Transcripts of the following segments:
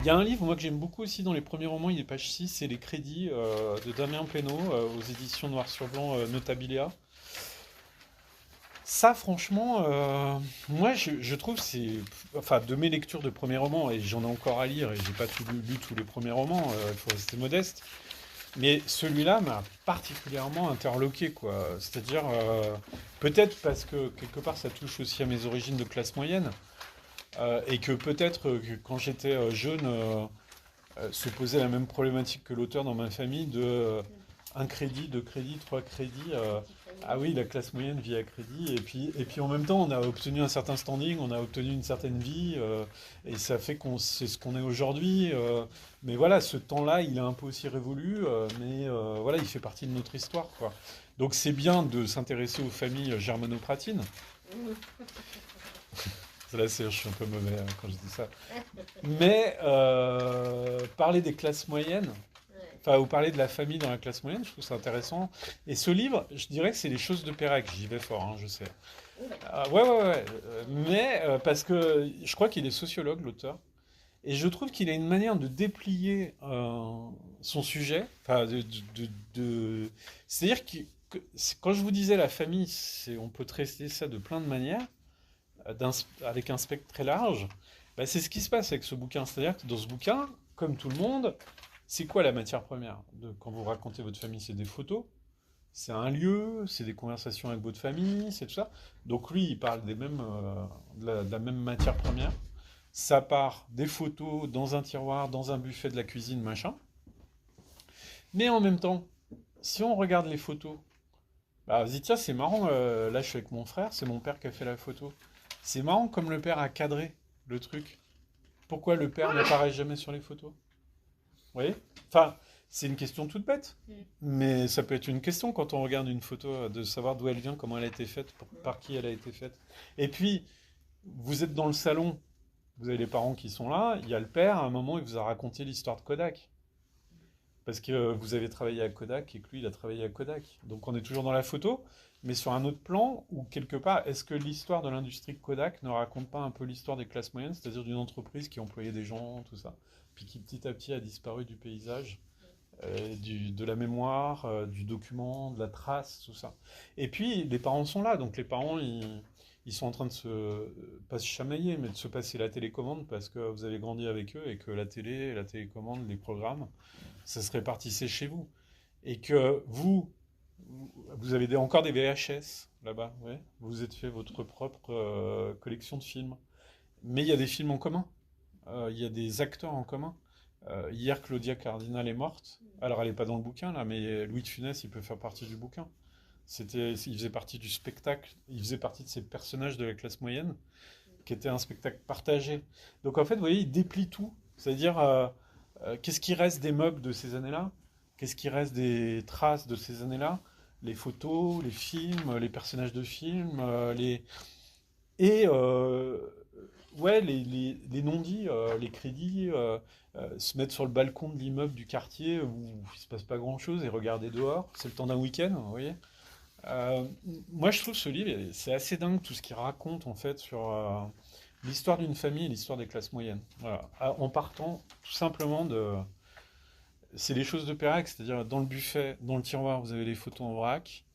Il y a un livre, moi, que j'aime beaucoup aussi dans les premiers romans, il est page 6, c'est Les Crédits de Damien Penaud aux éditions Noir sur Blanc Notabilia. Ça, franchement, moi, je trouve c'est, enfin, de mes lectures de premiers romans, et j'en ai encore à lire, et j'ai pas lu tous les premiers romans, il faut rester modeste, mais celui-là m'a particulièrement interloqué, quoi. C'est-à-dire, peut-être parce que quelque part, ça touche aussi à mes origines de classe moyenne, et que peut-être que quand j'étais jeune, se posait la même problématique que l'auteur dans ma famille de un crédit, deux crédits, trois crédits. Ah oui, la classe moyenne vit à crédit. Et puis en même temps, on a obtenu un certain standing, on a obtenu une certaine vie, et ça fait qu'on c'est ce qu'on est aujourd'hui. Mais voilà, ce temps-là, il est un peu aussi révolu, mais voilà, il fait partie de notre histoire, quoi. Donc c'est bien de s'intéresser aux familles germanopratines. Là, je suis un peu mauvais quand je dis ça. Mais parler des classes moyennes, enfin, ou parler de la famille dans la classe moyenne, je trouve ça intéressant. Et ce livre, je dirais que c'est les choses de Pérec. J'y vais fort, hein, je sais. Ouais, ouais, ouais. Mais parce que je crois qu'il est sociologue, l'auteur. Et je trouve qu'il a une manière de déplier son sujet. Enfin, c'est-à-dire quand je vous disais la famille, on peut traiter ça de plein de manières, avec un spectre très large. Bah, c'est ce qui se passe avec ce bouquin. C'est-à-dire que dans ce bouquin, comme tout le monde, c'est quoi la matière première quand vous racontez votre famille? C'est des photos, c'est un lieu, c'est des conversations avec votre famille, c'est tout ça. Donc lui, il parle de la même matière première. Ça part des photos dans un tiroir, dans un buffet de la cuisine, machin. Mais en même temps, si on regarde les photos, bah, on se dit, tiens, c'est marrant, là je suis avec mon frère, c'est mon père qui a fait la photo. C'est marrant comme le père a cadré le truc. Pourquoi le père n'apparaît jamais sur les photos? Vous voyez? Enfin, c'est une question toute bête. Mais ça peut être une question quand on regarde une photo, de savoir d'où elle vient, comment elle a été faite, par qui elle a été faite. Et puis, vous êtes dans le salon, vous avez les parents qui sont là, il y a le père, à un moment, il vous a raconté l'histoire de Kodak. Parce que vous avez travaillé à Kodak et que lui, il a travaillé à Kodak. Donc on est toujours dans la photo, mais sur un autre plan, où quelque part, est-ce que l'histoire de l'industrie Kodak ne raconte pas un peu l'histoire des classes moyennes, c'est-à-dire d'une entreprise qui employait des gens, tout ça, puis qui petit à petit a disparu du paysage, de la mémoire, du document, de la trace, tout ça. Et puis les parents sont là, donc les parents, ils sont en train de pas se chamailler, mais de se passer la télécommande parce que vous avez grandi avec eux et que la télé, la télécommande, les programmes, ça se répartissait chez vous. Et que vous avez encore des VHS là-bas, ouais. Vous vous êtes fait votre propre collection de films. Mais il y a des films en commun. Il y a des acteurs en commun. Hier, Claudia Cardinal est morte. Alors, elle n'est pas dans le bouquin, là, mais Louis de Funès, il peut faire partie du bouquin. Il faisait partie du spectacle, il faisait partie de ces personnages de la classe moyenne, qui était un spectacle partagé. Donc, en fait, vous voyez, il déplie tout. C'est-à-dire, qu'est-ce qui reste des meubles de ces années-là? Qu'est-ce qui reste des traces de ces années-là? Les photos, les films, les personnages de films, et ouais, les non-dits, les crédits, se mettre sur le balcon de l'immeuble du quartier où il se passe pas grand-chose et regarder dehors. C'est le temps d'un week-end, vous voyez. Euh, Moi, je trouve ce livre, c'est assez dingue tout ce qu'il raconte en fait sur l'histoire d'une famille et l'histoire des classes moyennes. Voilà. En partant tout simplement de, c'est les choses de Pérec, c'est-à-dire dans le buffet, dans le tiroir, vous avez les photos en vrac,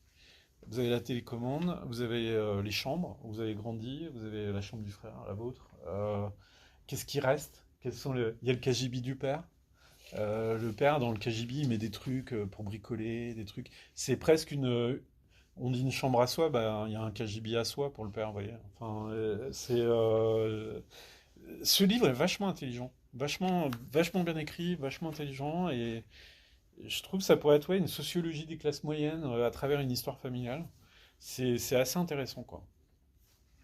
vous avez la télécommande, vous avez les chambres, où vous avez grandi, vous avez la chambre du frère, la vôtre. Qu'est-ce qui reste? Il y a le KGB du père. Le père, dans le KGB, il met des trucs pour bricoler, des trucs. C'est presque une. On dit une chambre à soi, bah, il y a un KGB à soi pour le père, vous voyez. Enfin, ce livre est vachement intelligent, vachement bien écrit, vachement intelligent, et je trouve que ça pourrait être ouais, une sociologie des classes moyennes à travers une histoire familiale. C'est assez intéressant, quoi.